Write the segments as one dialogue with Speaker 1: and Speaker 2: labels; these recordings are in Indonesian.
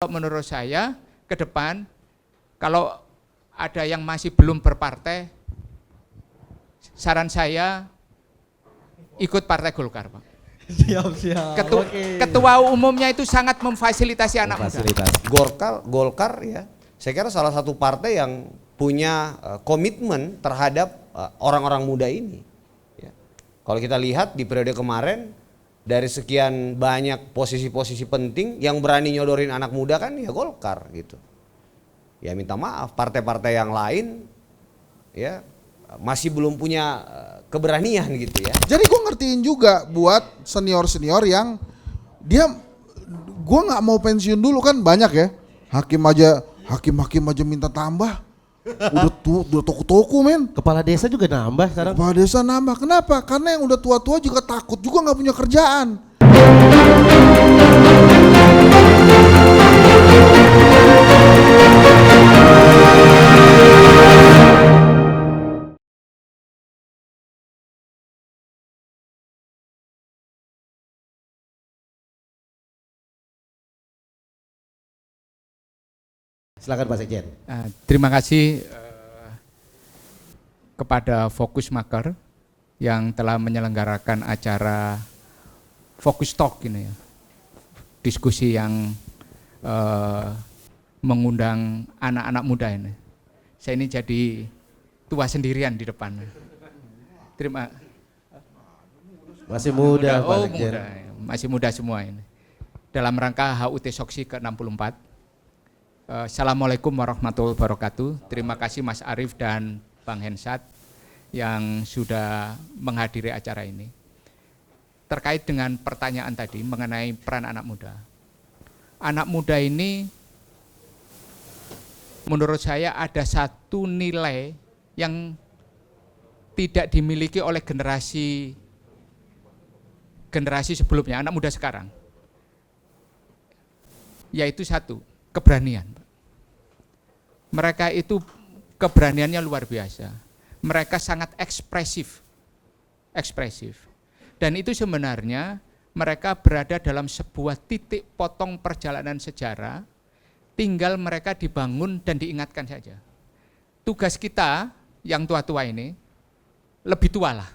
Speaker 1: Menurut saya ke depan kalau ada yang masih belum berpartai, saran saya ikut Partai Golkar, Pak.
Speaker 2: Siap.
Speaker 1: Ketua umumnya itu sangat memfasilitasi anak muda.
Speaker 3: Golkar ya, saya kira salah satu partai yang punya komitmen terhadap orang-orang muda ini. Ya. Kalau kita lihat di periode kemarin, dari sekian banyak posisi-posisi penting yang berani nyodorin anak muda kan ya Golkar gitu. Ya minta maaf, partai-partai yang lain ya masih belum punya keberanian gitu ya.
Speaker 2: Jadi gue ngertiin juga buat senior-senior yang gue nggak mau pensiun dulu, kan banyak ya hakim aja minta tambah. Udah toko-toko men.
Speaker 4: Kepala desa juga nambah sekarang.
Speaker 2: Kepala desa nambah. Kenapa? Karena yang udah tua-tua juga takut juga nggak punya kerjaan.
Speaker 4: Silakan Pak Sekjen.
Speaker 1: Terima kasih kepada Fokus Maker yang telah menyelenggarakan acara Fokus Talk ini ya. Diskusi yang mengundang anak-anak muda ini. Saya ini jadi tua sendirian di depan.
Speaker 4: Masih muda, Pak Sekjen.
Speaker 1: Muda, masih muda semua ini. Dalam rangka HUT Soksi ke-64. Assalamualaikum warahmatullahi wabarakatuh. Terima kasih Mas Arief dan Bang Hensat yang sudah menghadiri acara ini. Terkait dengan pertanyaan tadi mengenai peran anak muda. Anak muda ini menurut saya ada satu nilai yang tidak dimiliki oleh generasi sebelumnya, anak muda sekarang. Yaitu satu, keberanian. Mereka itu keberaniannya luar biasa. Mereka sangat ekspresif. Dan itu sebenarnya mereka berada dalam sebuah titik potong perjalanan sejarah, tinggal mereka dibangun dan diingatkan saja. Tugas kita yang tua-tua ini, lebih tua lah,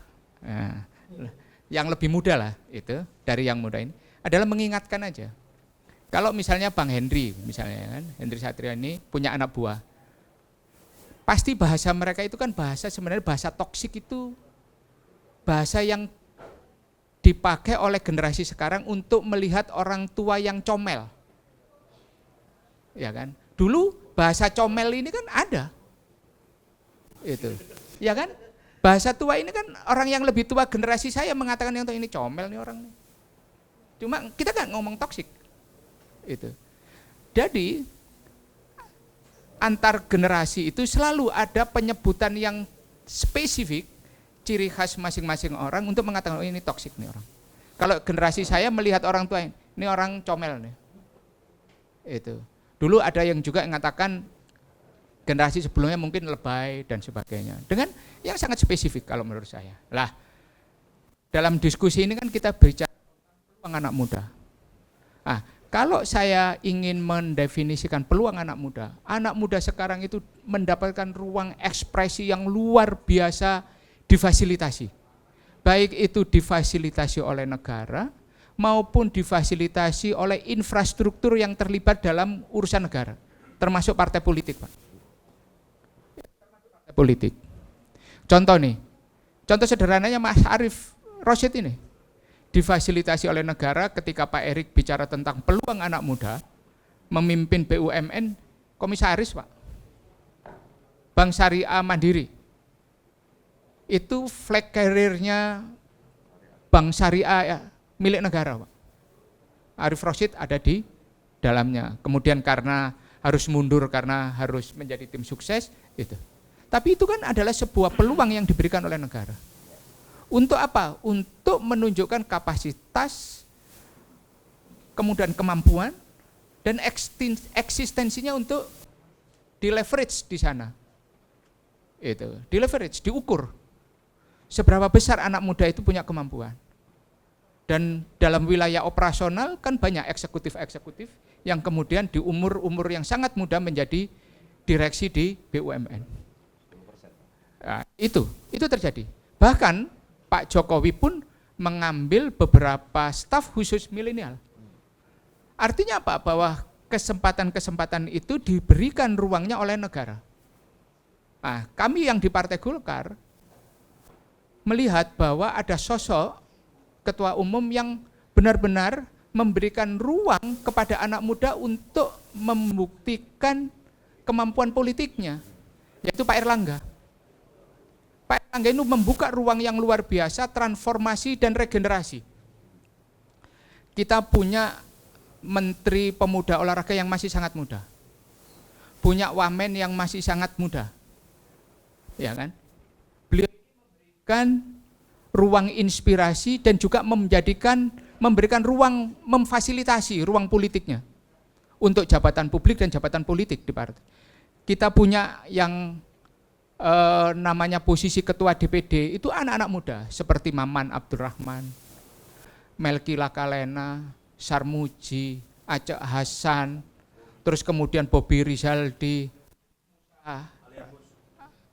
Speaker 1: yang lebih muda lah itu dari yang muda ini, adalah mengingatkan aja. Kalau misalnya Bang Henry, misalnya kan, Henry Satria ini punya anak buah, pasti bahasa mereka itu kan sebenarnya bahasa toksik, itu bahasa yang dipakai oleh generasi sekarang untuk melihat orang tua yang comel. Ya kan? Dulu bahasa comel ini kan ada. Itu. Ya kan? Bahasa tua ini kan orang yang lebih tua generasi saya mengatakan yang ini comel nih orang. Cuma kita kan ngomong toksik. Itu. Jadi antar generasi itu selalu ada penyebutan yang spesifik, ciri khas masing-masing orang untuk mengatakan ini toksik nih orang. Kalau generasi saya melihat orang tua ini orang comel nih. Itu. Dulu ada yang juga mengatakan generasi sebelumnya mungkin lebay dan sebagainya. Dengan yang sangat spesifik kalau menurut saya. Lah, dalam diskusi ini kan kita bicara tentang anak muda. Kalau saya ingin mendefinisikan peluang anak muda sekarang itu mendapatkan ruang ekspresi yang luar biasa difasilitasi. Baik itu difasilitasi oleh negara maupun difasilitasi oleh infrastruktur yang terlibat dalam urusan negara, termasuk partai politik, Pak. Partai politik. Contoh sederhananya Mas Arief Rosyid ini. Difasilitasi oleh negara ketika Pak Erik bicara tentang peluang anak muda, memimpin BUMN, komisaris Pak, Bank Syariah Mandiri, itu flag carrier-nya Bank Syariah milik negara Pak. Arief Rosyid ada di dalamnya, kemudian karena harus mundur karena harus menjadi tim sukses, itu. Tapi itu kan adalah sebuah peluang yang diberikan oleh negara. Untuk apa? Untuk menunjukkan kapasitas, kemudian kemampuan, dan eksistensinya untuk di-leverage di sana. Itu, di-leverage, diukur. Seberapa besar anak muda itu punya kemampuan. Dan dalam wilayah operasional kan banyak eksekutif-eksekutif yang kemudian di umur-umur yang sangat muda menjadi direksi di BUMN. Nah, itu terjadi. Bahkan Pak Jokowi pun mengambil beberapa staf khusus milenial. Artinya apa? Bahwa kesempatan-kesempatan itu diberikan ruangnya oleh negara. Nah, kami yang di Partai Golkar melihat bahwa ada sosok ketua umum yang benar-benar memberikan ruang kepada anak muda untuk membuktikan kemampuan politiknya, yaitu Pak Erlangga. Pak Erlangga itu membuka ruang yang luar biasa, transformasi dan regenerasi. Kita punya Menteri Pemuda Olahraga yang masih sangat muda, punya wamen yang masih sangat muda, ya kan? Beliau memberikan ruang inspirasi dan juga memberikan ruang memfasilitasi ruang politiknya untuk jabatan publik dan jabatan politik di partai. Kita punya yang namanya posisi ketua DPD itu anak-anak muda seperti Maman Abdurrahman, Melki Lakalena, Sarmuji, Aceh Hasan, terus kemudian Bobi Rizaldi,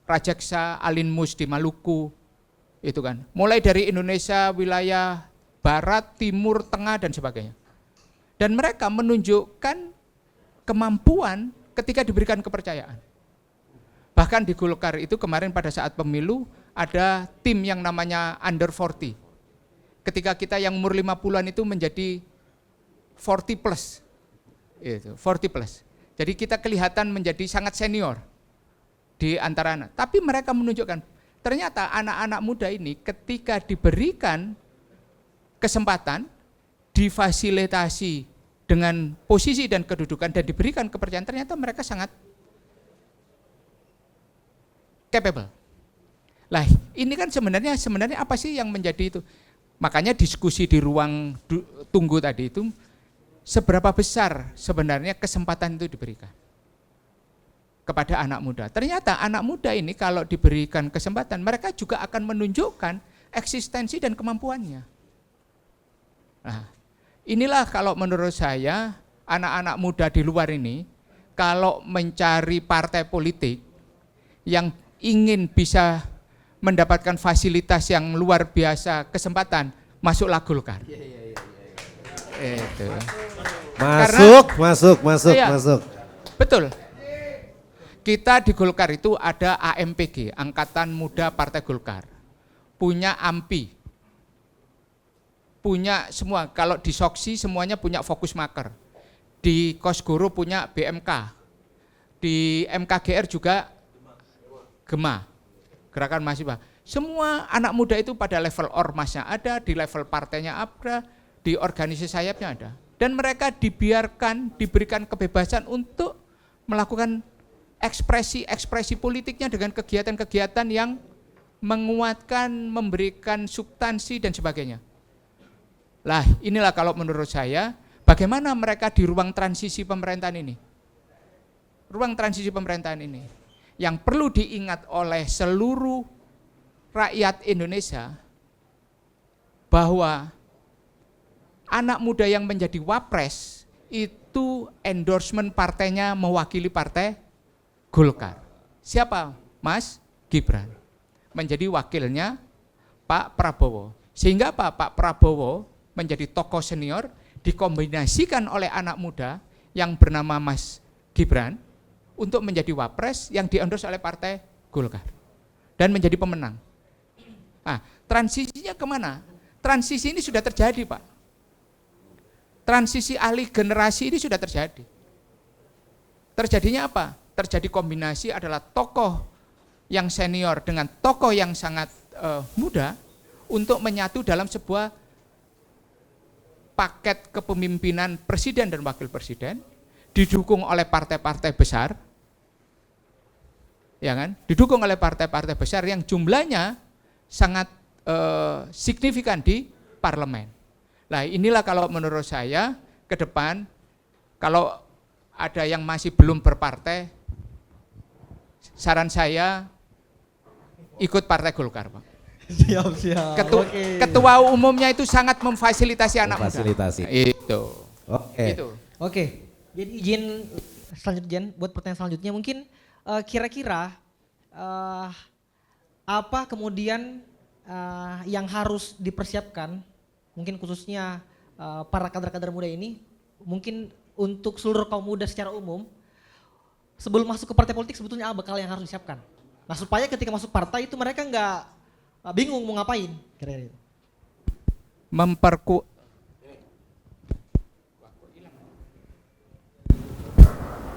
Speaker 1: Rajaksa, Alin Mus di Maluku, itu kan. Mulai dari Indonesia, wilayah barat, timur, tengah dan sebagainya. Dan mereka menunjukkan kemampuan ketika diberikan kepercayaan. Bahkan di Golkar itu kemarin pada saat pemilu ada tim yang namanya under 40. Ketika kita yang umur 50-an itu menjadi 40 plus. Itu, 40 plus. Jadi kita kelihatan menjadi sangat senior di antara anak. Tapi mereka menunjukkan ternyata anak-anak muda ini ketika diberikan kesempatan, difasilitasi dengan posisi dan kedudukan dan diberikan kepercayaan, ternyata mereka sangat capable. Lah, ini kan sebenarnya apa sih yang menjadi itu? Makanya diskusi di ruang tunggu tadi itu, seberapa besar sebenarnya kesempatan itu diberikan kepada anak muda. Ternyata anak muda ini kalau diberikan kesempatan, mereka juga akan menunjukkan eksistensi dan kemampuannya. Nah, inilah kalau menurut saya, anak-anak muda di luar ini, kalau mencari partai politik yang ingin bisa mendapatkan fasilitas yang luar biasa, kesempatan, masuklah Golkar. Itu.
Speaker 4: Masuk.
Speaker 1: Betul. Kita di Golkar itu ada AMPG, Angkatan Muda Partai Golkar. Punya AMPI. Punya semua, kalau di Soksi semuanya punya fokus maker. Di Kosgoro punya BMK. Di MKGR juga Gema, Gerakan Mahasiswa. Semua anak muda itu pada level ormasnya ada, di level partainya ada, di organisasi sayapnya ada. Dan mereka diberikan kebebasan untuk melakukan ekspresi politiknya dengan kegiatan-kegiatan yang menguatkan, memberikan substansi dan sebagainya. Lah, inilah kalau menurut saya, bagaimana mereka di ruang transisi pemerintahan ini. Ruang transisi pemerintahan ini yang perlu diingat oleh seluruh rakyat Indonesia bahwa anak muda yang menjadi wapres itu endorsement partainya mewakili partai Golkar. Siapa? Mas Gibran. Menjadi wakilnya Pak Prabowo. Sehingga apa? Pak Prabowo menjadi tokoh senior dikombinasikan oleh anak muda yang bernama Mas Gibran untuk menjadi wapres yang diendorse oleh partai Golkar dan menjadi pemenang. Nah, transisinya kemana? Transisi ini sudah terjadi, Pak. Transisi alih generasi ini sudah terjadi. Terjadinya apa? Terjadi kombinasi adalah tokoh yang senior dengan tokoh yang sangat muda untuk menyatu dalam sebuah paket kepemimpinan presiden dan wakil presiden, didukung oleh partai-partai besar, ya kan? Didukung oleh partai-partai besar yang jumlahnya sangat signifikan di parlemen. Nah, inilah kalau menurut saya ke depan, kalau ada yang masih belum berpartai, saran saya ikut Partai Golkar, Pak.
Speaker 5: Siap.
Speaker 1: Ketua umumnya itu sangat memfasilitasi anak muda.
Speaker 4: Memfasilitasi.
Speaker 1: Itu.
Speaker 4: Oke.
Speaker 1: Itu.
Speaker 5: Oke, Jadi izin selanjutnya, Jen, buat pertanyaan selanjutnya mungkin kira-kira apa kemudian yang harus dipersiapkan, mungkin khususnya para kader-kader muda ini, mungkin untuk seluruh kaum muda secara umum, sebelum masuk ke partai politik sebetulnya apa bekal yang harus disiapkan? Nah supaya ketika masuk partai itu mereka nggak bingung mau ngapain, kira-kira itu.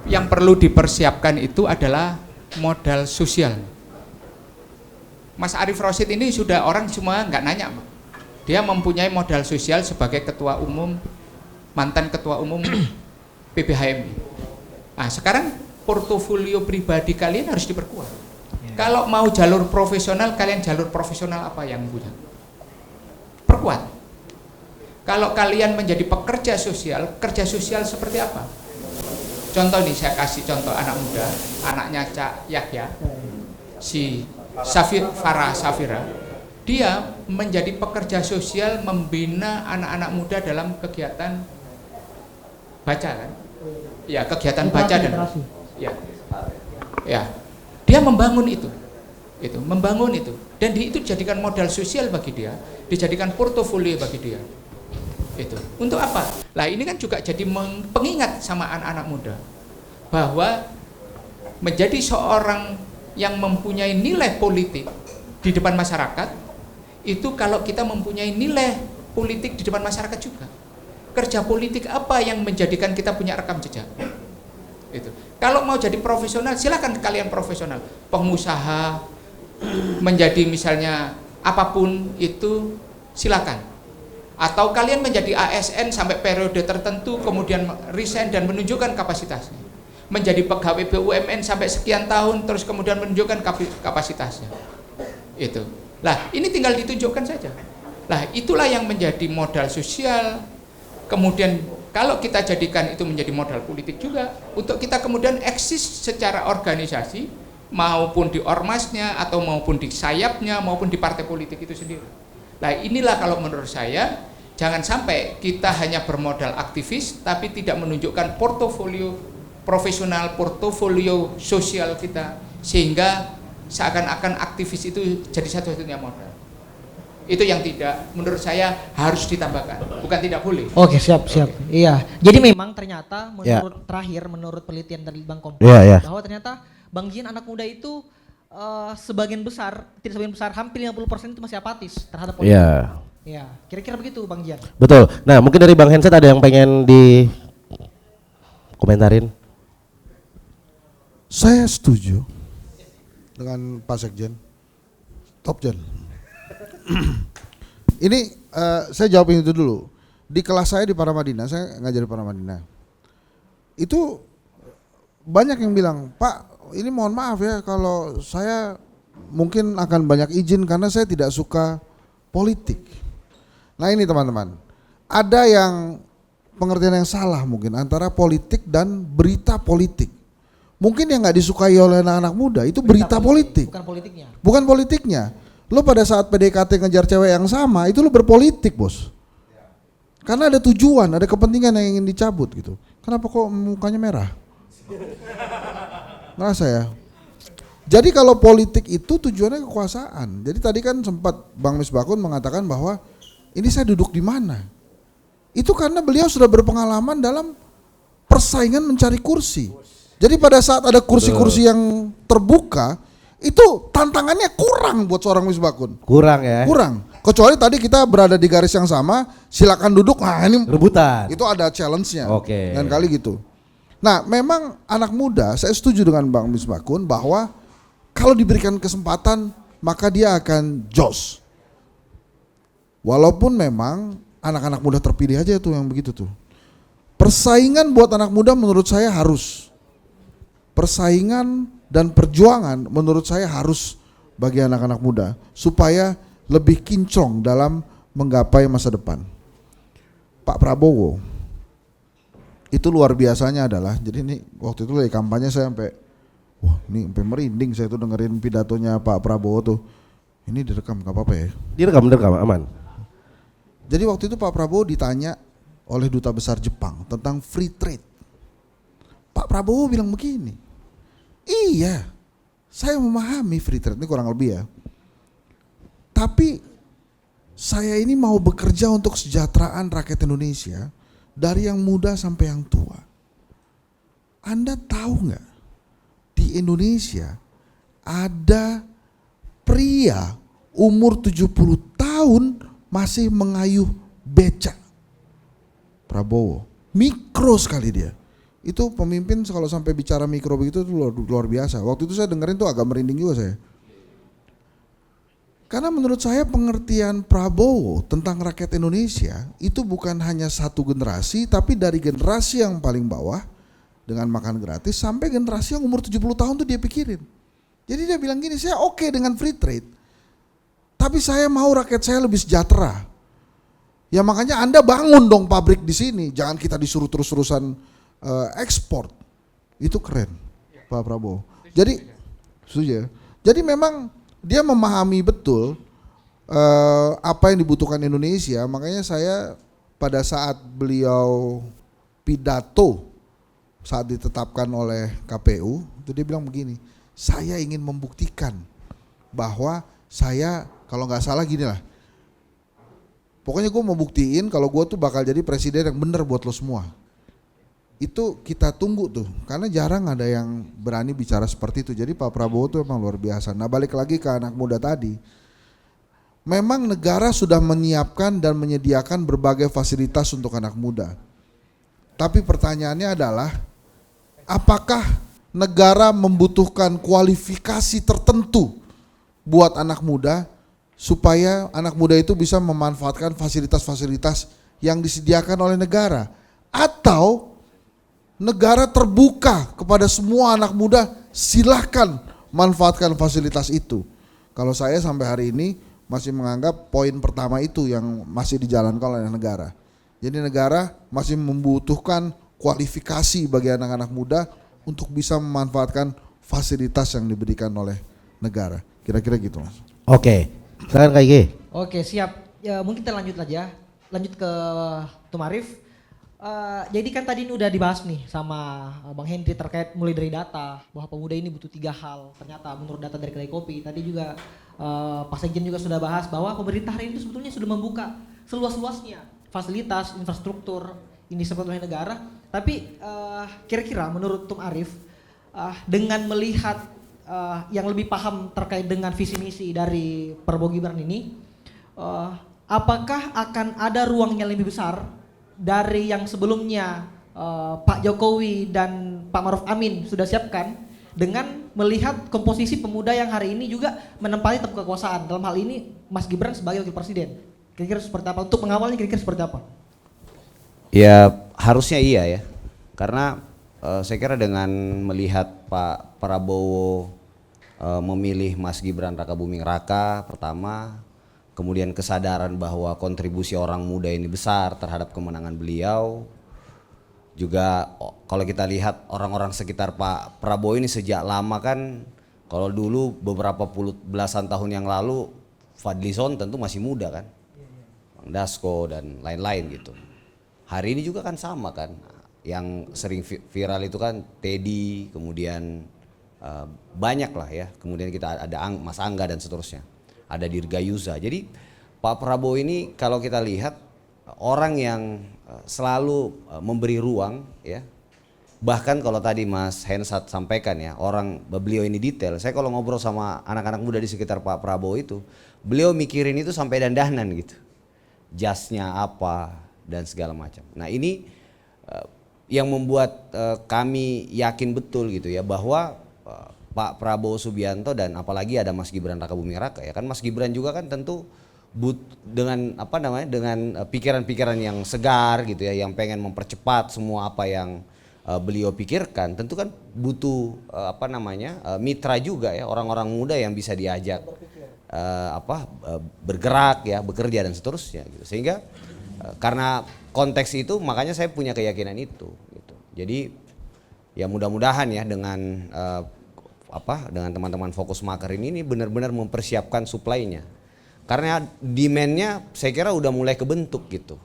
Speaker 1: Yang perlu dipersiapkan itu adalah modal sosial. Mas Arief Rashid ini sudah orang semua nggak nanya, dia mempunyai modal sosial sebagai ketua umum, mantan ketua umum PBHMI. Nah sekarang portofolio pribadi kalian harus diperkuat. Kalau mau jalur profesional, kalian jalur profesional apa yang punya? Perkuat. Kalau kalian menjadi pekerja sosial, kerja sosial seperti apa? Contoh nih, saya kasih contoh anak muda, anaknya Cak Yahya, si Farah Safira, dia menjadi pekerja sosial membina anak-anak muda dalam kegiatan baca kan? Ya, kegiatan baca dan ya, dia membangun itu, membangun itu, dan itu dijadikan modal sosial bagi dia, dijadikan portofolio bagi dia. Itu untuk apa? Lah ini kan juga jadi pengingat sama anak-anak muda bahwa menjadi seorang yang mempunyai nilai politik di depan masyarakat itu kalau kita mempunyai nilai politik di depan masyarakat juga. Kerja politik apa yang menjadikan kita punya rekam jejak? Itu. Kalau mau jadi profesional silakan kalian profesional, pengusaha, menjadi misalnya apapun itu silakan. Atau kalian menjadi ASN sampai periode tertentu kemudian resign dan menunjukkan kapasitasnya. Menjadi pegawai BUMN sampai sekian tahun terus kemudian menunjukkan kapasitasnya. Itu. Lah, ini tinggal ditunjukkan saja. Lah, itulah yang menjadi modal sosial. Kemudian kalau kita jadikan itu menjadi modal politik juga untuk kita kemudian eksis secara organisasi maupun di ormasnya atau maupun di sayapnya maupun di partai politik itu sendiri. Nah inilah kalau menurut saya jangan sampai kita hanya bermodal aktivis tapi tidak menunjukkan portofolio profesional, portofolio sosial kita sehingga seakan-akan aktivis itu jadi satu-satunya modal. Itu yang tidak menurut saya harus ditambahkan, bukan tidak boleh.
Speaker 5: Oke, siap. Iya. Jadi memang ternyata menurut penelitian dari Bang Kompas bahwa ternyata Bang Jin anak muda itu sebagian besar hampir 50% itu masih apatis terhadap politik.
Speaker 4: Iya.
Speaker 5: Ya, kira-kira begitu Bang Jian.
Speaker 4: Betul. Nah, mungkin dari Bang Henset ada yang pengen di komentarin.
Speaker 2: Saya setuju dengan Pak Sekjen. Top Jen. Ini saya jawab itu dulu. Di kelas saya di Paramadina, saya ngajar di Paramadina. Itu banyak yang bilang, Pak, ini mohon maaf ya kalau saya mungkin akan banyak izin karena saya tidak suka politik. Nah ini teman-teman, ada yang pengertian yang salah mungkin antara politik dan berita politik. Mungkin yang nggak disukai oleh anak-anak muda itu berita politik.
Speaker 5: Bukan politiknya.
Speaker 2: Bukan politiknya. Lo pada saat PDKT ngejar cewek yang sama itu lo berpolitik bos. Karena ada tujuan, ada kepentingan yang ingin dicabut gitu. Kenapa kok mukanya merah? Ngerasa ya. Jadi kalau politik itu tujuannya kekuasaan. Jadi tadi kan sempat Bang Misbakun mengatakan bahwa ini saya duduk di mana. Itu karena beliau sudah berpengalaman dalam persaingan mencari kursi. Jadi pada saat ada kursi-kursi yang terbuka, itu tantangannya kurang buat seorang Misbakun.
Speaker 4: Kurang ya.
Speaker 2: Kurang. Kecuali tadi kita berada di garis yang sama, silakan duduk. Nah ini
Speaker 4: rebutan.
Speaker 2: Itu ada challenge-nya.
Speaker 4: Oke.
Speaker 2: Dan kali gitu. Nah memang anak muda, saya setuju dengan Bang Misbakun bahwa kalau diberikan kesempatan maka dia akan jos. Walaupun memang anak-anak muda terpilih aja tuh yang begitu tuh. Persaingan buat anak muda menurut saya harus. Persaingan dan perjuangan menurut saya harus bagi anak-anak muda supaya lebih kinclong dalam menggapai masa depan. Pak Prabowo itu luar biasanya adalah, jadi ini waktu itu lagi kampanye saya sampai wah ini sampai merinding saya tuh dengerin pidatonya Pak Prabowo tuh. Ini direkam gak apa-apa ya?
Speaker 4: Direkam aman.
Speaker 2: Jadi waktu itu Pak Prabowo ditanya oleh Duta Besar Jepang tentang free trade. Pak Prabowo bilang begini, iya, saya memahami free trade, ini kurang lebih ya. Tapi saya ini mau bekerja untuk kesejahteraan rakyat Indonesia dari yang muda sampai yang tua. Anda tahu nggak, di Indonesia ada pria umur 70 tahun masih mengayuh becak. Prabowo, mikro sekali dia. Itu pemimpin kalau sampai bicara mikro begitu itu luar biasa. Waktu itu saya dengerin tuh agak merinding juga saya. Karena menurut saya pengertian Prabowo tentang rakyat Indonesia itu bukan hanya satu generasi, tapi dari generasi yang paling bawah dengan makan gratis sampai generasi yang umur 70 tahun tuh dia pikirin. Jadi dia bilang gini, saya oke dengan free trade, tapi saya mau rakyat saya lebih sejahtera. Ya makanya Anda bangun dong pabrik di sini, jangan kita disuruh terus-terusan ekspor. Itu keren Pak Prabowo. Jadi setuju ya? Jadi memang dia memahami betul apa yang dibutuhkan Indonesia. Makanya saya pada saat beliau pidato saat ditetapkan oleh KPU, itu dia bilang begini, saya ingin membuktikan bahwa saya, kalau nggak salah gini lah, pokoknya gue mau buktiin kalau gue tuh bakal jadi presiden yang bener buat lo semua. Itu kita tunggu tuh, karena jarang ada yang berani bicara seperti itu. Jadi Pak Prabowo tuh emang luar biasa. Nah balik lagi ke anak muda tadi, memang negara sudah menyiapkan dan menyediakan berbagai fasilitas untuk anak muda. Tapi pertanyaannya adalah, apakah negara membutuhkan kualifikasi tertentu buat anak muda supaya anak muda itu bisa memanfaatkan fasilitas-fasilitas yang disediakan oleh negara? Atau negara terbuka kepada semua anak muda, silahkan manfaatkan fasilitas itu? Kalau saya sampai hari ini masih menganggap poin pertama itu yang masih dijalankan oleh negara. Jadi negara masih membutuhkan kualifikasi bagi anak-anak muda untuk bisa memanfaatkan fasilitas yang diberikan oleh negara. Kira-kira gitu Mas.
Speaker 4: Oke, silakan Kak Ige.
Speaker 5: Oke siap, ya, mungkin kita lanjut aja, lanjut ke Tum Arif. Jadi kan tadi ini udah dibahas nih sama Bang Henry terkait mulai dari data bahwa pemuda ini butuh 3 hal. Ternyata menurut data dari Kedai Kopi tadi juga Pak Sekjen juga sudah bahas bahwa pemerintah hari ini sebetulnya sudah membuka seluas-luasnya fasilitas, infrastruktur ini disebut oleh negara. Tapi kira-kira menurut Tum Arif dengan melihat yang lebih paham terkait dengan visi misi dari Prabowo Gibran ini, apakah akan ada ruang yang lebih besar dari yang sebelumnya Pak Jokowi dan Pak Maruf Amin sudah siapkan dengan melihat komposisi pemuda yang hari ini juga menempati tampuk kekuasaan, dalam hal ini Mas Gibran sebagai wakil presiden? Kira-kira seperti apa? Untuk mengawalnya kira-kira seperti apa?
Speaker 3: Ya harusnya iya ya, karena saya kira dengan melihat Pak Prabowo memilih Mas Gibran Rakabuming Raka pertama, kemudian kesadaran bahwa kontribusi orang muda ini besar terhadap kemenangan beliau. Juga kalau kita lihat orang-orang sekitar Pak Prabowo ini sejak lama kan, kalau dulu beberapa belasan tahun yang lalu Fadlizon tentu masih muda kan, Bang Dasko dan lain-lain gitu. Hari ini juga kan sama kan, yang sering viral itu kan Teddy, kemudian banyak lah ya, kemudian kita ada Mas Angga dan seterusnya, ada Dirgayuza. Jadi Pak Prabowo ini kalau kita lihat orang yang selalu memberi ruang ya. Bahkan kalau tadi Mas Hensat sampaikan ya, beliau ini detail. Saya kalau ngobrol sama anak-anak muda di sekitar Pak Prabowo itu, beliau mikirin itu sampai dandanan gitu, jasnya apa dan segala macam. Nah ini yang membuat kami yakin betul gitu ya, bahwa Pak Prabowo Subianto dan apalagi ada Mas Gibran Rakabuming Raka ya kan, Mas Gibran juga kan tentu dengan dengan pikiran-pikiran yang segar gitu ya, yang pengen mempercepat semua apa yang beliau pikirkan, tentu kan butuh mitra juga ya, orang-orang muda yang bisa diajak bergerak ya, bekerja dan seterusnya gitu. Sehingga karena konteks itu makanya saya punya keyakinan itu gitu. Jadi ya mudah-mudahan ya dengan dengan teman-teman Fokus Maker ini benar-benar mempersiapkan supply-nya. Karena demand-nya saya kira udah mulai kebentuk gitu.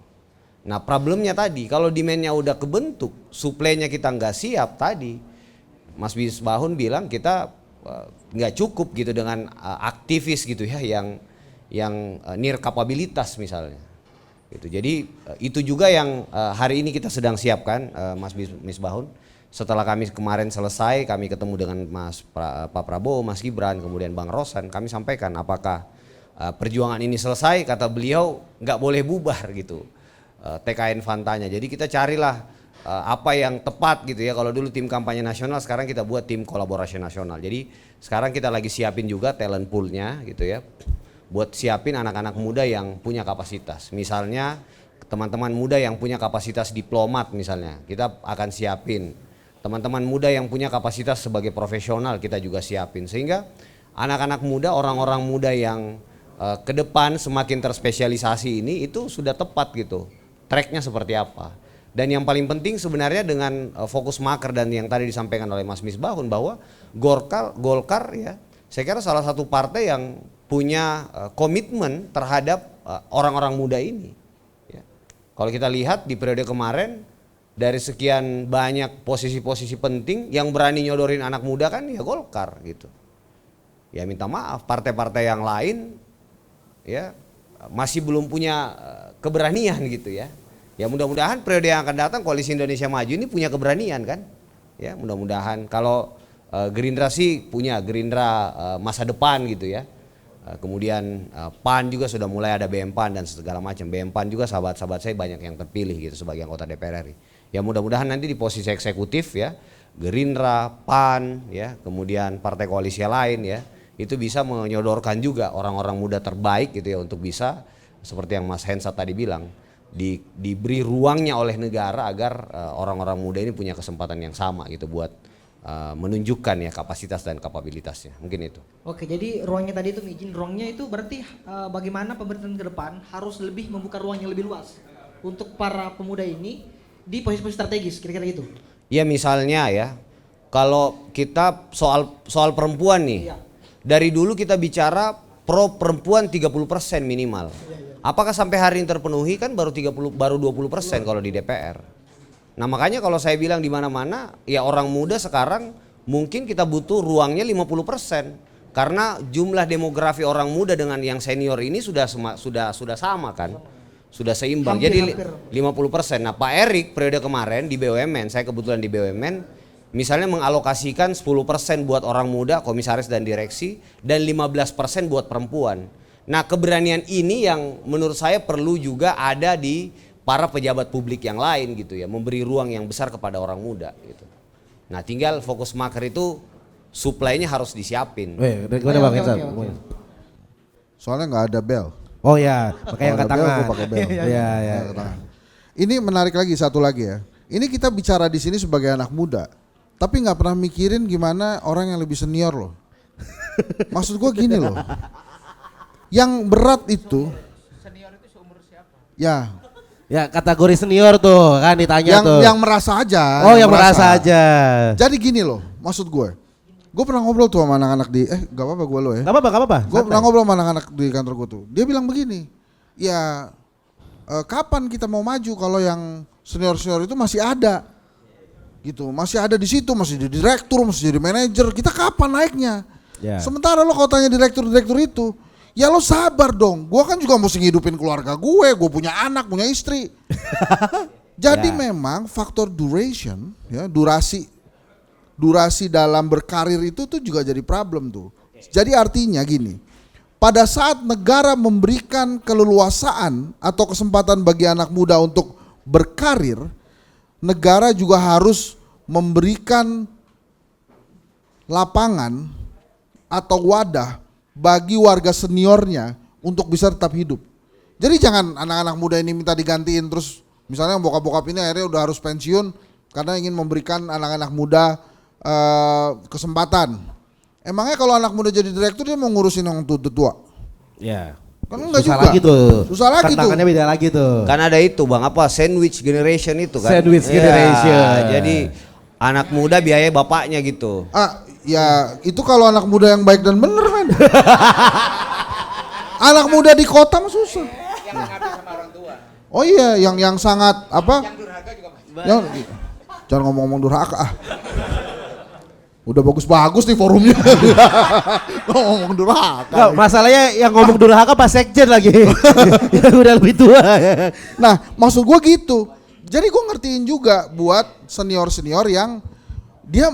Speaker 3: Nah problemnya tadi, kalau demand-nya udah kebentuk, supply-nya kita nggak siap tadi, Mas Misbahun bilang kita nggak cukup gitu dengan aktivis gitu ya yang near kapabilitas misalnya. Gitu. Jadi itu juga yang hari ini kita sedang siapkan, Mas Misbahun. Setelah kami kemarin selesai, kami ketemu dengan Pak Prabowo, Mas Gibran, kemudian Bang Rosan, kami sampaikan apakah perjuangan ini selesai, kata beliau nggak boleh bubar gitu. TKN Fantanya. Jadi kita carilah apa yang tepat gitu ya. Kalau dulu tim kampanye nasional, sekarang kita buat tim kolaborasi nasional. Jadi sekarang kita lagi siapin juga talent poolnya gitu ya. Buat siapin anak-anak muda yang punya kapasitas. Misalnya teman-teman muda yang punya kapasitas diplomat misalnya, kita akan siapin. Teman-teman muda yang punya kapasitas sebagai profesional kita juga siapin. Sehingga anak-anak muda, orang-orang muda yang ke depan semakin terspesialisasi ini itu sudah tepat gitu. Tracknya seperti apa. Dan yang paling penting sebenarnya dengan fokus maker dan yang tadi disampaikan oleh Mas Misbahun bahwa Golkar ya, saya kira salah satu partai yang punya komitmen terhadap orang-orang muda ini. Ya. Kalau kita lihat di periode kemarin dari sekian banyak posisi-posisi penting yang berani nyodorin anak muda kan ya Golkar gitu. Ya minta maaf partai-partai yang lain ya masih belum punya keberanian gitu ya. Ya mudah-mudahan periode yang akan datang Koalisi Indonesia Maju ini punya keberanian kan. Ya mudah-mudahan kalau Gerindra sih punya Gerindra masa depan gitu ya. Kemudian PAN juga sudah mulai ada BM PAN dan segala macam. BM PAN juga sahabat-sahabat saya banyak yang terpilih gitu sebagai anggota DPR RI. Ya mudah-mudahan nanti di posisi eksekutif ya Gerindra, PAN ya, kemudian partai koalisi lain ya, itu bisa menyodorkan juga orang-orang muda terbaik gitu ya untuk bisa seperti yang Mas Hensa tadi bilang diberi ruangnya oleh negara agar orang-orang muda ini punya kesempatan yang sama gitu buat menunjukkan ya kapasitas dan kapabilitasnya. Mungkin itu.
Speaker 5: Oke, jadi ruangnya tadi itu izin ruangnya itu berarti bagaimana pemerintahan ke depan harus lebih membuka ruang yang lebih luas untuk para pemuda ini di posisi-posisi strategis kira-kira gitu.
Speaker 3: Ya misalnya ya kalau kita soal perempuan nih. Iya. Dari dulu kita bicara pro perempuan 30% minimal. Apakah sampai hari ini terpenuhi? Kan baru 20% kalau di DPR. Nah makanya kalau saya bilang di mana-mana ya orang muda sekarang mungkin kita butuh ruangnya 50%. Karena jumlah demografi orang muda dengan yang senior ini sudah sama kan. Sudah seimbang. Jadi 50%. Nah Pak Erik periode kemarin di BUMN, saya kebetulan di BUMN, misalnya mengalokasikan 10% buat orang muda, komisaris dan direksi, dan 15% buat perempuan. Nah keberanian ini yang menurut saya perlu juga ada di para pejabat publik yang lain gitu ya, memberi ruang yang besar kepada orang muda gitu. Nah tinggal fokus maker itu supply-nya harus disiapin.
Speaker 4: Gimana Bang Hensa?
Speaker 2: Soalnya nggak ada bel.
Speaker 4: Oh ya, pakai angkat tangan.
Speaker 2: Gue pakai bel.
Speaker 4: Iya.
Speaker 2: Ini menarik lagi satu lagi ya. Ini kita bicara di sini sebagai anak muda, tapi nggak pernah mikirin gimana orang yang lebih senior loh. Maksud gue gini loh. Yang berat itu.
Speaker 1: Senior itu seumur siapa?
Speaker 2: Ya
Speaker 4: kategori senior tuh kan ditanya tuh.
Speaker 2: Yang merasa aja.
Speaker 4: Oh yang merasa aja.
Speaker 2: Jadi gini loh, maksud gue. Gue pernah ngobrol tuh sama anak-anak di gak apa-apa gue lo ya.
Speaker 4: Gak apa-apa.
Speaker 2: Gue pernah ngobrol sama anak-anak di kantor gue tuh. Dia bilang begini, ya kapan kita mau maju kalau yang senior-senior itu masih ada, gitu, masih ada di situ, masih jadi direktur, masih jadi manajer. Kita kapan naiknya? Yeah. Sementara lo kalau tanya direktur-direktur itu, ya lo sabar dong. Gue kan juga mesti ngidupin keluarga gue punya anak, punya istri. Jadi memang faktor duration, ya durasi dalam berkarir itu tuh juga jadi problem tuh. Jadi artinya gini, pada saat negara memberikan keleluasaan atau kesempatan bagi anak muda untuk berkarir, negara juga harus memberikan lapangan atau wadah bagi warga seniornya untuk bisa tetap hidup. Jadi jangan anak-anak muda ini minta digantiin terus, misalnya bokap-bokap ini akhirnya udah harus pensiun karena ingin memberikan anak-anak muda kesempatan. Emangnya kalau anak muda jadi direktur dia mau ngurusin yang tua?
Speaker 4: Ya.
Speaker 2: Kan enggak
Speaker 4: susah
Speaker 2: juga.
Speaker 4: Lagi tuh.
Speaker 2: Susah lagi tuh.
Speaker 4: Tantangannya beda lagi tuh.
Speaker 3: Kan ada itu Bang, apa sandwich generation itu kan.
Speaker 4: Sandwich generation.
Speaker 3: Jadi anak muda biaya bapaknya gitu.
Speaker 2: Ya itu kalau anak muda yang baik dan bener men. Anak muda di kota mah susah.
Speaker 1: Yang mengabdi sama orang tua.
Speaker 2: Oh iya, yang sangat apa?
Speaker 1: Yang durhaka juga Pak.
Speaker 2: Yang, jangan ngomong-ngomong durhaka ah. Udah bagus-bagus nih forumnya. Ngomong durhaka.
Speaker 4: Nggak, masalahnya yang ngomong durhaka Pak Sekjen lagi. Yang udah lebih tua.
Speaker 2: Nah, maksud gue gitu. Jadi gue ngertiin juga buat senior-senior yang dia,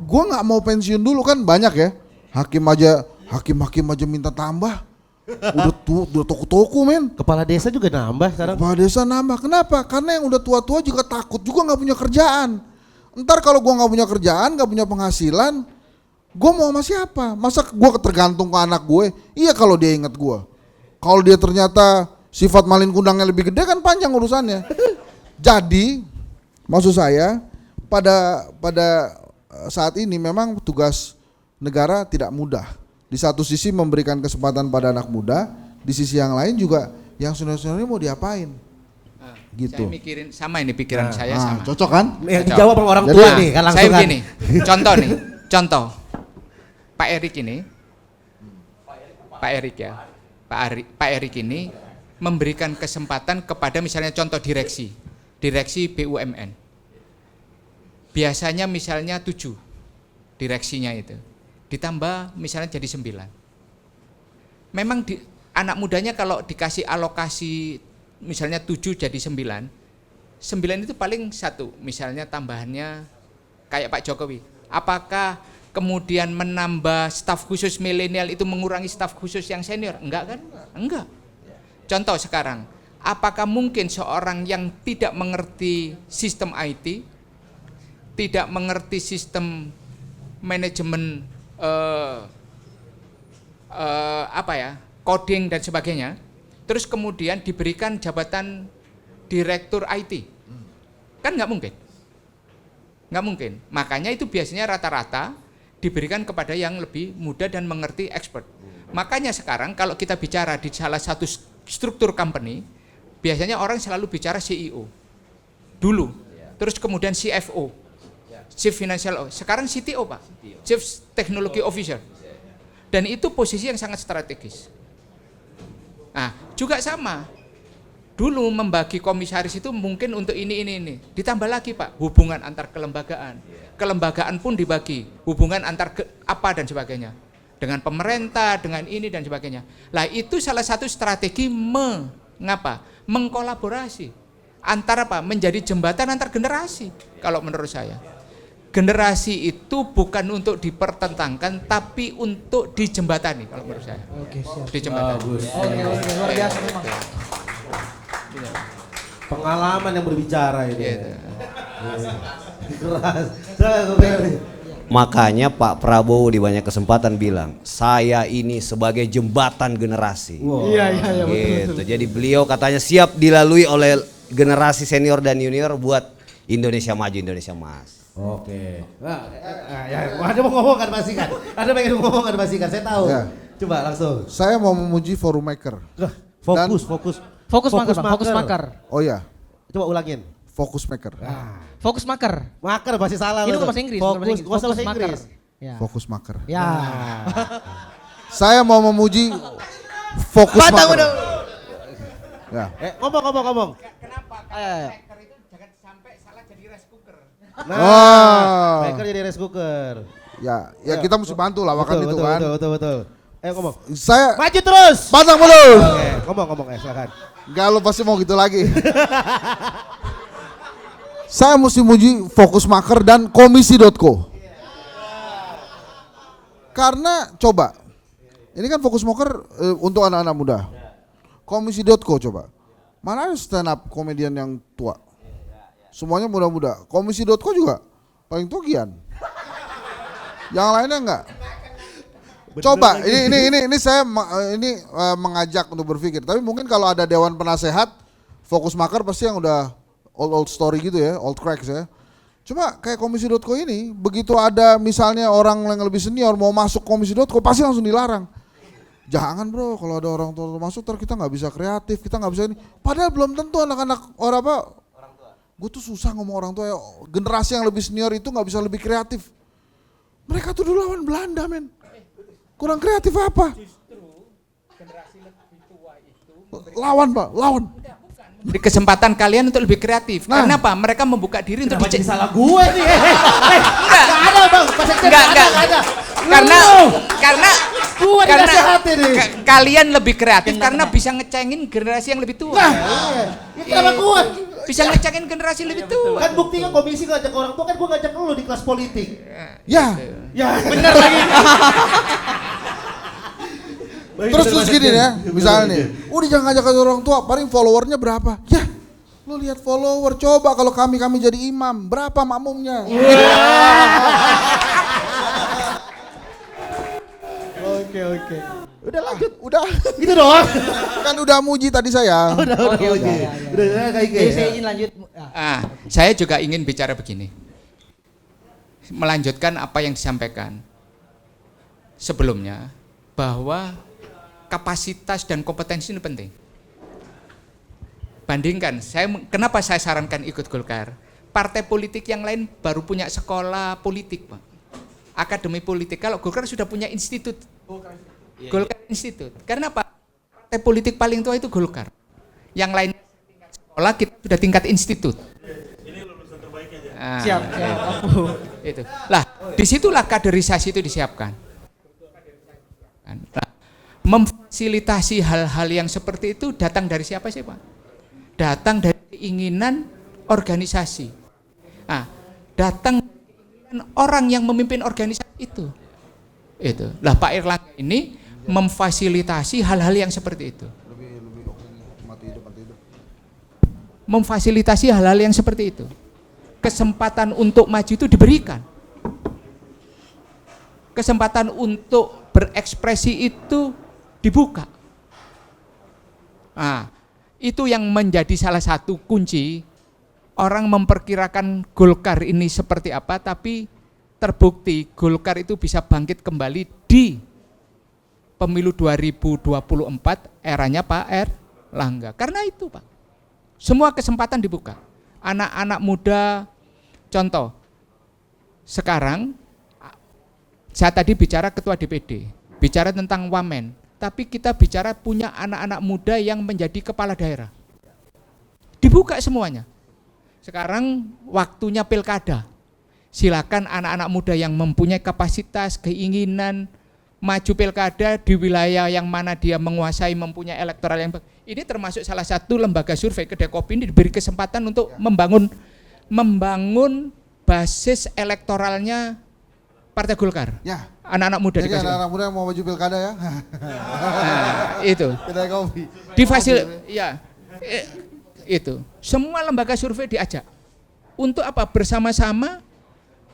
Speaker 2: gue nggak mau pensiun dulu kan banyak ya. Hakim aja minta tambah. Udah toko-toko men.
Speaker 4: Kepala desa juga nambah sekarang.
Speaker 2: Kepala desa nambah. Kenapa? Karena yang udah tua-tua juga takut juga nggak punya kerjaan. Ntar kalau gue nggak punya kerjaan, nggak punya penghasilan, gue mau sama siapa? Masa gue tergantung ke anak gue? Iya kalau dia inget gue. Kalau dia ternyata sifat malin kundangnya lebih gede kan panjang urusannya. Jadi maksud saya pada saat ini memang tugas negara tidak mudah. Di satu sisi memberikan kesempatan pada anak muda, di sisi yang lain juga yang senior-senior ini mau diapain? Gitu.
Speaker 1: Saya mikirin sama ini pikiran saya sama.
Speaker 2: Cocok kan?
Speaker 4: Yang dijawab sama orang
Speaker 2: Jadi,
Speaker 4: tua
Speaker 2: nah,
Speaker 4: nih kan langsung
Speaker 1: Saya
Speaker 4: kan.
Speaker 1: begini, contoh. Pak Erik ini, Pak Erik ini memberikan kesempatan kepada misalnya contoh direksi BUMN. Biasanya misalnya 7 direksinya itu, ditambah misalnya jadi 9. Memang anak mudanya kalau dikasih alokasi misalnya 7 jadi 9 itu paling 1 misalnya tambahannya kayak Pak Jokowi. Apakah kemudian menambah staf khusus milenial itu mengurangi staf khusus yang senior? Enggak kan? Enggak. Contoh sekarang, apakah mungkin seorang yang tidak mengerti sistem IT, tidak mengerti sistem manajemen coding dan sebagainya, terus kemudian diberikan jabatan direktur IT? Kan nggak mungkin. Nggak mungkin. Makanya itu biasanya rata-rata diberikan kepada yang lebih muda dan mengerti expert. Makanya sekarang kalau kita bicara di salah satu struktur company, biasanya orang selalu bicara CEO dulu, terus kemudian CFO, Chief Financial Officer, sekarang CTO Pak, Chief Technology Officer. Dan itu posisi yang sangat strategis. Nah, juga sama. Dulu membagi komisaris itu mungkin untuk ini. Ditambah lagi Pak, hubungan antar kelembagaan. Kelembagaan pun dibagi, hubungan antar apa dan sebagainya. Dengan pemerintah, dengan ini dan sebagainya. Lah itu salah satu strategi mengkolaborasi. Antara apa? Menjadi jembatan antar generasi kalau menurut saya. Generasi itu bukan untuk dipertentangkan, tapi untuk dijembatani kalau menurut saya.
Speaker 5: Oke, siap.
Speaker 1: Dijembatani.
Speaker 5: Oke, luar biasa memang.
Speaker 4: Pengalaman yang berbicara ini.
Speaker 1: Gitu.
Speaker 4: Keras.
Speaker 3: Makanya Pak Prabowo di banyak kesempatan bilang, saya ini sebagai jembatan generasi.
Speaker 4: Wow.
Speaker 5: Iya,
Speaker 3: Gitu. Jadi beliau katanya siap dilalui oleh generasi senior dan junior buat Indonesia maju, Indonesia emas.
Speaker 4: Oke. Nah, ya, ada mau ngomong kan pasti kan? Ada pengen ngomong kan pasti kan? Saya tahu.
Speaker 2: Ya.
Speaker 4: Coba langsung.
Speaker 2: Saya mau memuji forum maker.
Speaker 5: Fokus maker.
Speaker 2: Oh ya,
Speaker 4: Coba ulangin.
Speaker 2: fokus maker.
Speaker 5: Fokus maker.
Speaker 4: Maker pasti salah.
Speaker 5: Ini
Speaker 4: loh.
Speaker 5: bukan bahasa Inggris,
Speaker 4: Fokus,
Speaker 5: bukan bahasa
Speaker 4: bahasa Inggris.
Speaker 5: Ya.
Speaker 2: Fokus maker.
Speaker 5: Ya.
Speaker 2: Saya mau memuji fokus maker. Ya.
Speaker 4: Ngomong.
Speaker 1: Kenapa?
Speaker 5: Ayo.
Speaker 1: Maker itu jangan sampai salah jadi rice cooker.
Speaker 2: Oh.
Speaker 4: Maker jadi rice cooker.
Speaker 2: Ya kita mesti bantu lawakan itu kan.
Speaker 4: Betul. Ngomong.
Speaker 2: Saya
Speaker 4: Maju terus.
Speaker 2: batang mundur.
Speaker 4: Ngomong silakan.
Speaker 2: Enggak, lo pasti mau gitu lagi. Saya mesti muji Fokus Maker dan Komisi.co. Karena coba, ini kan Fokus Maker untuk anak-anak muda. Komisi.co coba. Mana ada stand up komedian yang tua? Semuanya muda-muda. Komisi.co juga paling tua Gian. Yang lainnya enggak. Coba, ini saya mengajak untuk berpikir. Tapi mungkin kalau ada Dewan Penasehat, Fokus Maker pasti yang udah old story gitu ya, old cracks ya. Cuma kayak Komisi.co ini, begitu ada misalnya orang yang lebih senior mau masuk Komisi.co pasti langsung dilarang. Jangan bro, kalau ada orang tua masuk ntar kita nggak bisa kreatif, kita nggak bisa ini. Padahal belum tentu anak-anak orang tua. Gue tuh susah ngomong orang tua ya, generasi yang lebih senior itu nggak bisa lebih kreatif. Mereka tuh dulu lawan Belanda men. Kurang kreatif apa?
Speaker 1: Justru generasi lebih tua itu
Speaker 2: Lawan pak, lawan.
Speaker 1: Di kesempatan kalian untuk lebih kreatif.
Speaker 2: Nah.
Speaker 1: Karena apa? Mereka membuka diri untuk
Speaker 4: Kenapa jadi
Speaker 1: dicek.
Speaker 4: salah gue nih?
Speaker 1: Enggak.
Speaker 4: Nggak ada bang, Pak Sekjen
Speaker 1: Enggak.
Speaker 4: nggak ada.
Speaker 1: Karena
Speaker 4: Gua dinasehati nih.
Speaker 1: kalian lebih kreatif karena bisa ngecengin generasi yang lebih tua.
Speaker 4: Nah, ya kenapa gue?
Speaker 1: Bisa ngecengin generasi lebih tua.
Speaker 4: Kan buktinya komisi ngajak orang tua, kan gue ngajak lu di kelas politik.
Speaker 2: Ya.
Speaker 4: Ya bener lagi.
Speaker 2: Terus gini ya, misalnya nih, udah jangan ngajak orang tua, paling followernya berapa? Ya, lu lihat follower, coba kalau kami jadi imam, berapa makmumnya?
Speaker 4: Oke. Udah lanjut.
Speaker 2: Udah,
Speaker 4: Gitu doang.
Speaker 2: kan udah muji tadi saya.
Speaker 4: Udah kayak
Speaker 5: Jadi saya izin lanjut.
Speaker 1: Saya juga ingin bicara begini. Melanjutkan apa yang disampaikan sebelumnya, bahwa kapasitas dan kompetensi ini penting. Bandingkan, kenapa saya sarankan ikut Golkar? Partai politik yang lain baru punya sekolah politik, Pak. Akademi politik. Kalau Golkar sudah punya institut. Golkar Institute. Karena apa? Partai politik paling tua itu Golkar. Yang lain tingkat sekolah, kita sudah tingkat institut. Ini lulusan terbaik aja.
Speaker 5: Siap.
Speaker 1: Itu. Lah, disitulah kaderisasi itu disiapkan. Nah, memfasilitasi hal-hal yang seperti itu datang dari siapa sih, Pak? Datang dari keinginan organisasi. Nah, datang dari keinginan orang yang memimpin organisasi itu. Lah Pak Erlangga ini memfasilitasi hal-hal yang seperti itu. Memfasilitasi hal-hal yang seperti itu. Kesempatan untuk maju itu diberikan. Kesempatan untuk berekspresi itu dibuka. Nah, itu yang menjadi salah satu kunci orang memperkirakan Golkar ini seperti apa, tapi terbukti Golkar itu bisa bangkit kembali di pemilu 2024 eranya Pak Erlangga. Karena itu, Pak, semua kesempatan dibuka. Anak-anak muda, contoh, sekarang saya tadi bicara ketua DPD, bicara tentang wamen, tapi kita bicara punya anak-anak muda yang menjadi kepala daerah. Dibuka semuanya. Sekarang waktunya pilkada. Silakan anak-anak muda yang mempunyai kapasitas, keinginan maju pilkada di wilayah yang mana dia menguasai, mempunyai elektoral yang bagus. Ini termasuk salah satu lembaga survei, Kedai Kopi ini diberi kesempatan untuk membangun basis elektoralnya Partai Golkar.
Speaker 2: Ya.
Speaker 1: Anak-anak muda
Speaker 2: Jadi
Speaker 1: dikasih.
Speaker 2: anak-anak muda yang mau maju pilkada ya.
Speaker 1: Nah, itu.
Speaker 2: Kedai kopi.
Speaker 1: Itu. Semua lembaga survei diajak. Untuk apa? Bersama-sama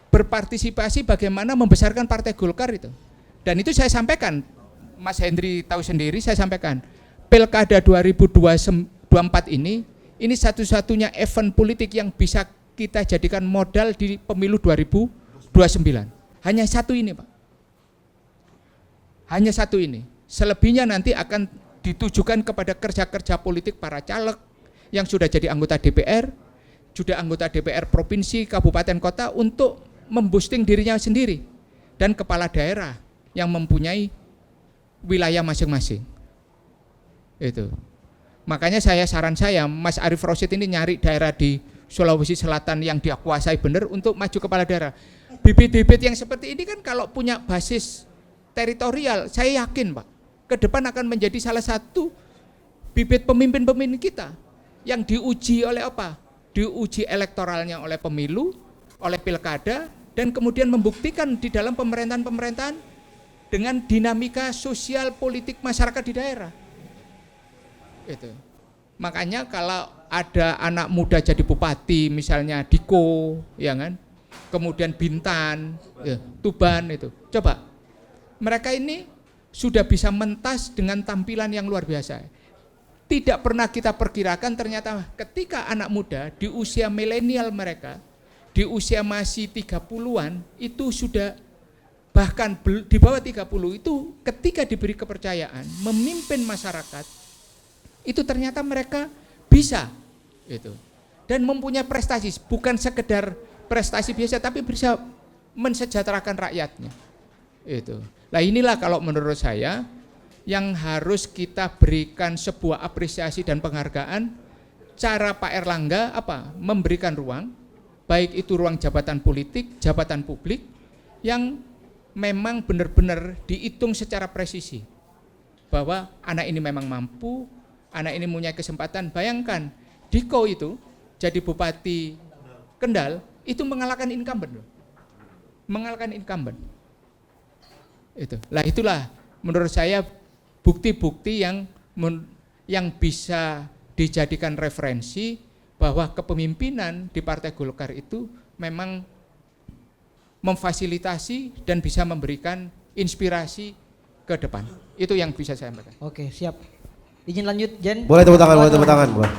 Speaker 1: berpartisipasi bagaimana membesarkan Partai Golkar itu. Dan itu saya sampaikan, Mas Hendri tahu sendiri, saya sampaikan, Pilkada 2024 ini satu-satunya event politik yang bisa kita jadikan modal di pemilu 2029. Hanya satu ini, Pak. Hanya satu ini. Selebihnya nanti akan ditujukan kepada kerja-kerja politik para caleg yang sudah jadi anggota DPR, sudah anggota DPR provinsi, kabupaten, kota untuk memboosting dirinya sendiri dan kepala daerah yang mempunyai wilayah masing-masing. Itu. Makanya saran saya, Mas Arief Rosyid ini nyari daerah di Sulawesi Selatan yang dia kuasai benar untuk maju kepala daerah. Bibit-bibit yang seperti ini kan kalau punya basis teritorial, saya yakin, Pak, ke depan akan menjadi salah satu bibit pemimpin-pemimpin kita yang diuji oleh apa? Diuji elektoralnya oleh pemilu, oleh pilkada, dan kemudian membuktikan di dalam pemerintahan-pemerintahan dengan dinamika sosial politik masyarakat di daerah. Itu. Makanya kalau ada anak muda jadi bupati, misalnya Diko, ya kan? Kemudian Bintan, Tuban itu. Coba, mereka ini sudah bisa mentas dengan tampilan yang luar biasa. Tidak pernah kita perkirakan ternyata ketika anak muda di usia milenial mereka, di usia masih 30-an, itu sudah bahkan di bawah 30 itu ketika diberi kepercayaan memimpin masyarakat, itu ternyata mereka bisa itu. Dan mempunyai prestasi, bukan sekedar prestasi biasa tapi bisa mensejahterakan rakyatnya. Itu. Nah, inilah kalau menurut saya yang harus kita berikan sebuah apresiasi dan penghargaan cara Pak Erlangga apa? Memberikan ruang, baik itu ruang jabatan politik, jabatan publik, yang memang benar-benar dihitung secara presisi. Bahwa anak ini memang mampu, anak ini punya kesempatan. Bayangkan, Diko itu jadi Bupati Kendal, itu mengalahkan incumbent loh. Mengalahkan incumbent. Itu. Lah itulah menurut saya bukti-bukti yang bisa dijadikan referensi bahwa kepemimpinan di Partai Golkar itu memang memfasilitasi dan bisa memberikan inspirasi ke depan. Itu yang bisa saya sampaikan.
Speaker 5: Oke, siap. Izin lanjut, Jen.
Speaker 4: Boleh tepuk tangan, boleh tepuk tangan. Boleh.